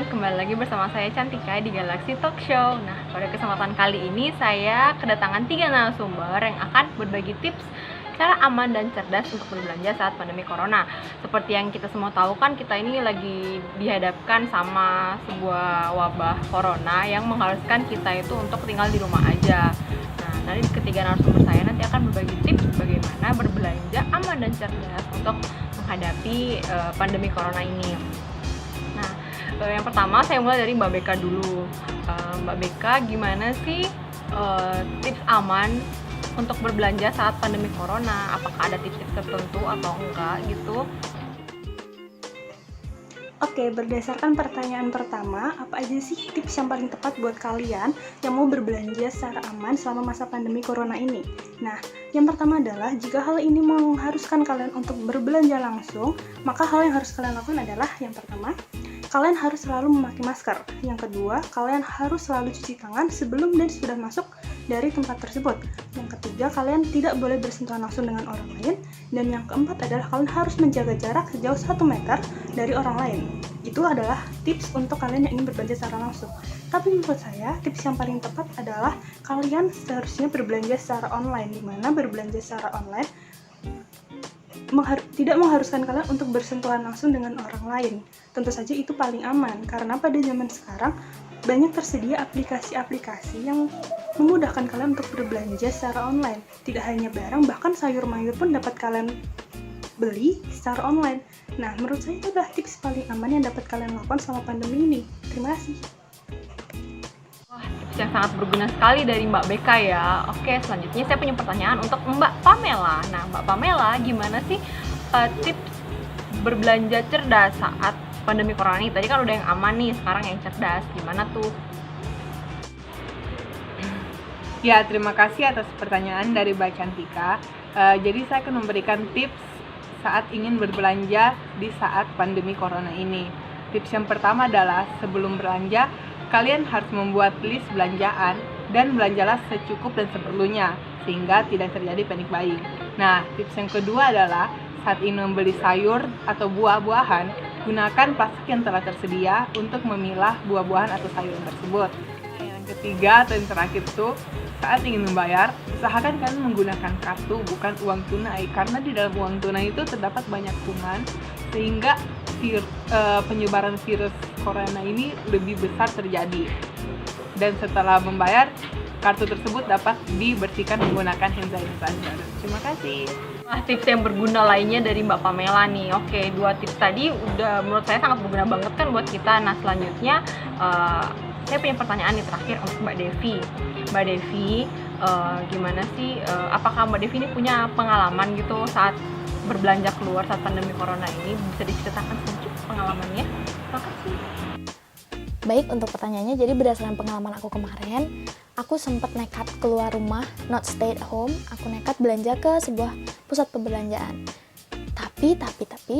teman-teman, kembali lagi bersama saya Cantika di Galaxy Talk Show. Nah, pada kesempatan kali ini saya kedatangan 3 narasumber yang akan berbagi tips cara aman dan cerdas untuk berbelanja saat pandemi corona. Seperti yang kita semua tahu kan, kita ini lagi dihadapkan sama sebuah wabah corona yang mengharuskan kita itu untuk tinggal di rumah aja. Nah, dari ketiga narasumber saya nanti akan berbagi tips bagaimana berbelanja aman dan cerdas untuk menghadapi pandemi corona ini. Nah, yang pertama saya mulai dari Mbak Beka dulu. Mbak Beka, gimana sih tips aman untuk berbelanja saat pandemi corona? Apakah ada tips-tips tertentu atau enggak gitu? Oke, berdasarkan pertanyaan pertama, apa aja sih tips yang paling tepat buat kalian yang mau berbelanja secara aman selama masa pandemi corona ini? Nah, yang pertama adalah jika hal ini mengharuskan kalian untuk berbelanja langsung, maka hal yang harus kalian lakukan adalah yang pertama, kalian harus selalu memakai masker. Yang kedua, kalian harus selalu cuci tangan sebelum dan sudah masuk dari tempat tersebut. Yang ketiga, kalian tidak boleh bersentuhan langsung dengan orang lain. Dan yang keempat adalah kalian harus menjaga jarak sejauh 1 meter dari orang lain. Itu adalah tips untuk kalian yang ingin berbelanja secara langsung. Tapi menurut saya, tips yang paling tepat adalah kalian seharusnya berbelanja secara online, di mana berbelanja secara online tidak mengharuskan kalian untuk bersentuhan langsung dengan orang lain. Tentu saja itu paling aman, karena pada zaman sekarang banyak tersedia aplikasi-aplikasi yang memudahkan kalian untuk berbelanja secara online. Tidak hanya barang, bahkan sayur mayur pun dapat kalian beli secara online. Nah, menurut saya itu adalah tips paling aman yang dapat kalian lakukan selama pandemi ini. Terima kasih. Wah, tips yang sangat berguna sekali dari Mbak Beka ya. Oke, selanjutnya saya punya pertanyaan untuk Mbak Pamela. Nah, Mbak Pamela, gimana sih tips berbelanja cerdas saat pandemi corona ini? Tadi kan udah yang aman nih, sekarang yang cerdas. Gimana tuh? Ya, terima kasih atas pertanyaan dari Mbak Cantika. Jadi saya akan memberikan tips saat ingin berbelanja di saat pandemi corona ini. Tips yang pertama adalah sebelum belanja, kalian harus membuat list belanjaan dan belanjalah secukup dan seperlunya sehingga tidak terjadi panic buying. Nah, tips yang kedua adalah saat ingin membeli sayur atau buah-buahan, gunakan plastik yang telah tersedia untuk memilah buah-buahan atau sayuran tersebut. Yang ketiga atau yang terakhir itu, saat ingin membayar, usahakan kalian menggunakan kartu bukan uang tunai, karena di dalam uang tunai itu terdapat banyak kuman sehingga penyebaran virus corona ini lebih besar terjadi. Dan setelah membayar, kartu tersebut dapat dibersihkan menggunakan hand sanitizer. Terima kasih. Wah, tips yang berguna lainnya dari Mbak Pamela nih. Oke, 2 tips tadi udah menurut saya sangat berguna banget kan buat kita. Nah, selanjutnya saya punya pertanyaan nih terakhir untuk Mbak Devi. Mbak Devi, gimana sih, apakah Mbak Devi ini punya pengalaman gitu saat berbelanja keluar saat pandemi corona ini? Bisa diceritakan sedikit pengalamannya? Makasih. Baik, untuk pertanyaannya, jadi berdasarkan pengalaman aku kemarin, aku sempat nekat keluar rumah, not stay at home. Aku nekat belanja ke sebuah pusat perbelanjaan. Tapi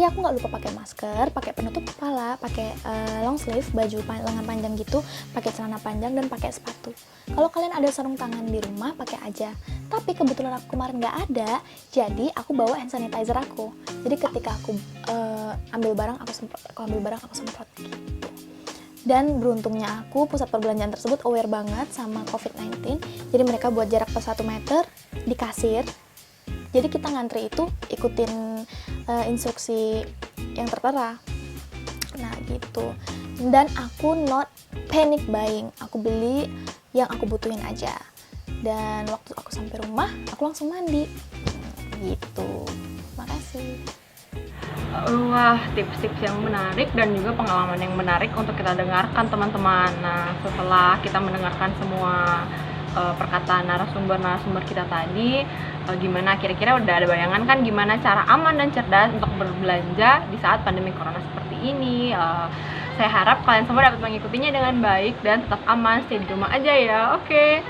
aku nggak lupa pakai masker, pakai penutup kepala, pakai long sleeve, baju lengan panjang gitu, pakai celana panjang dan pakai sepatu. Kalau kalian ada sarung tangan di rumah, pakai aja. Tapi kebetulan aku kemarin nggak ada, jadi aku bawa hand sanitizer aku. Jadi ketika aku ambil barang, aku semprot gitu. Dan beruntungnya aku, pusat perbelanjaan tersebut aware banget sama COVID-19. Jadi mereka buat jarak per 1 meter di kasir. Jadi kita ngantri itu ikutin instruksi yang tertera. Nah gitu. Dan aku not panic buying. Aku beli yang aku butuhin aja. Dan waktu aku sampai rumah, aku langsung mandi. Gitu. Makasih. Wah, tips-tips yang menarik dan juga pengalaman yang menarik untuk kita dengarkan teman-teman. Nah, setelah kita mendengarkan semua perkataan narasumber kita tadi, gimana kira-kira udah ada bayangan kan gimana cara aman dan cerdas untuk berbelanja di saat pandemi corona seperti ini. Saya harap kalian semua dapat mengikutinya dengan baik dan tetap aman, stay di rumah aja ya. Oke.